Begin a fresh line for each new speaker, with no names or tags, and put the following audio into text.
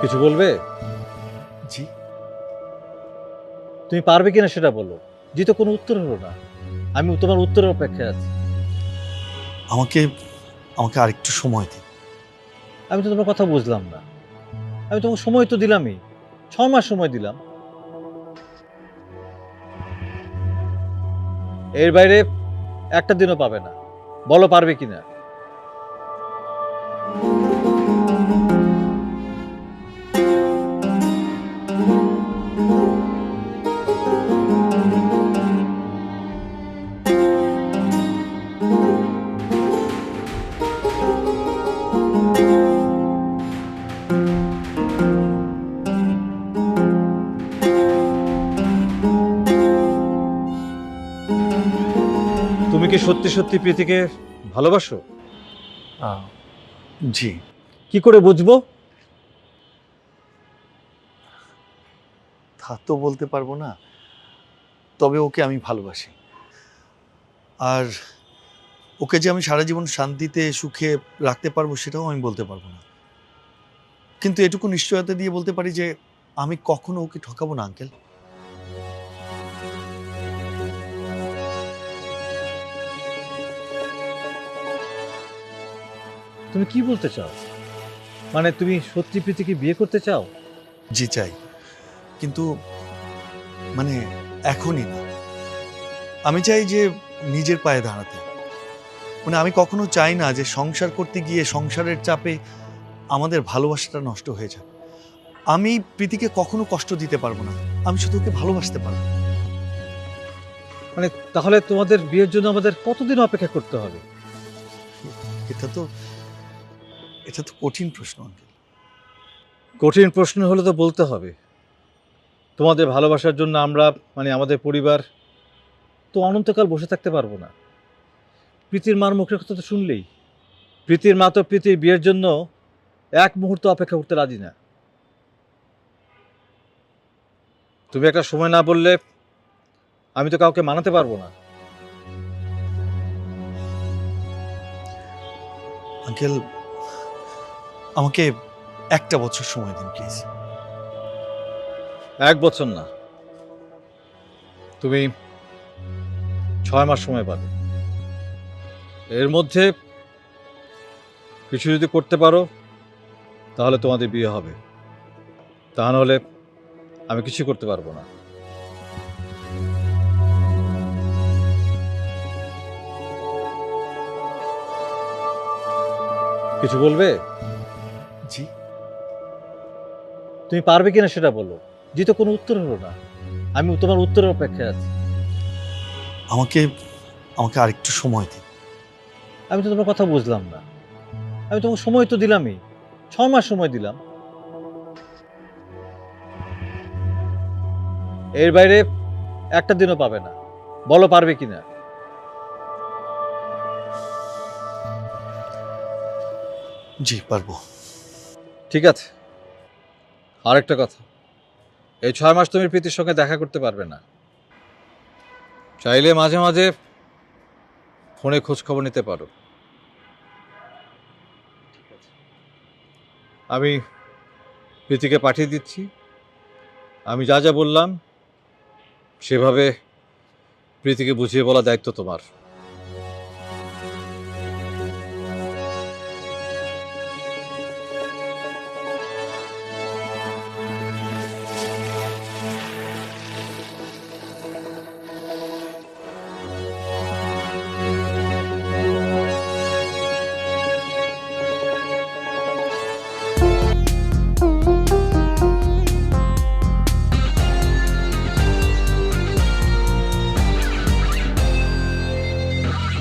কিছু বলবে?
জি।
তুমি পারবে কিনা সেটা বলো। জি তো কোনো উত্তর হলো না। আমি তোমার উত্তরের অপেক্ষায় আছি।
আমাকে আমাকে আরেকটু সময় দিন।
আমি তো তোমার কথা বুঝলাম না। আমি তোমাকে সময় তো দিলামই। ৬ মাস সময় দিলাম। এর বাইরে একটা দিনও পাবে না। বলো পারবে কিনা? তুমি কি সত্যি সত্যি প্রীতিকে ভালোবাসো?
আহ, জি।
কি করে বুঝবো?
তা তো বলতে পারবো না, তবে ওকে আমি ভালোবাসি। আর ওকে যে আমি সারা জীবন শান্তিতে সুখে রাখতে পারবো সেটাও আমি বলতে পারবো না, কিন্তু এটুকু নিশ্চয়তা দিয়ে বলতে পারি যে আমি কখনো ওকে ঠকাবো না আঙ্কেল।
তুমি কি বলতে চাও? মানে তুমি সত্যি প্রীতিকে বিয়ে করতে চাও?
জি চাই, কিন্তু মানে এখনই না। আমি চাই যে নিজের পায়ে দাঁড়াতে। মানে আমি কখনো চাই না যে সংসার করতে গিয়ে সংসারের চাপে আমাদের ভালোবাসাটা নষ্ট হয়ে যায়। আমি প্রীতিকে কখনো কষ্ট দিতে পারবো না, আমি শুধু ওকে ভালোবাসতে পারবো।
মানে তাহলে তোমাদের বিয়ের জন্য আমাদের কতদিন অপেক্ষা করতে হবে?
এটা তো এটা তো কঠিন প্রশ্ন আঙ্কেল।
কঠিন প্রশ্ন হলে তো বলতে হবে। তোমাদের ভালোবাসার জন্য আমরা মানে আমাদের পরিবার তো অনন্তকাল বসে থাকতে পারবো না। প্রীতির মার মুখের কথা তো শুনলেই। প্রীতির মা তো প্রীতির বিয়ের জন্য এক মুহূর্ত অপেক্ষা করতে রাজি না। তুমি একটা সময় না বললে আমি তো কাউকে মানাতে পারবো না।
আঙ্কেল, আমাকে একটা বছর সময় দিন প্লিজ।
১ বছর না, তুমি ৬ মাস সময় পাবে। এর মধ্যে কিছু যদি করতে পারো তাহলে তোমাদের বিয়ে হবে, তা নাহলে আমি কিছু করতে পারবো না। কিছু বলবে?
জি।
তুমি পারবে কিনা সেটা বলো। জি তো কোনো উত্তর হলো না। আমি তোমার উত্তরের অপেক্ষায় আছি।
আমাকে আমাকে আরেকটু সময় দিন।
আমি তো তোমার কথা বুঝলাম না। আমি তোমাকে সময় তো দিলামই। ৬ মাস সময় দিলাম। এর বাইরে একটা দিনও পাবে না। বলো পারবে কিনা?
জি পারবো।
ঠিক আছে। আরেকটা কথা, এই ৬ মাস তুমি প্রীতির সঙ্গে দেখা করতে পারবে না। চাইলে মাঝে মাঝে ফোনে খোঁজ খবর নিতে পারো। আমি প্রীতিকে পাঠিয়ে দিচ্ছি। আমি যা যা বললাম সেভাবে প্রীতিকে বুঝিয়ে বলা দায়িত্ব তোমার।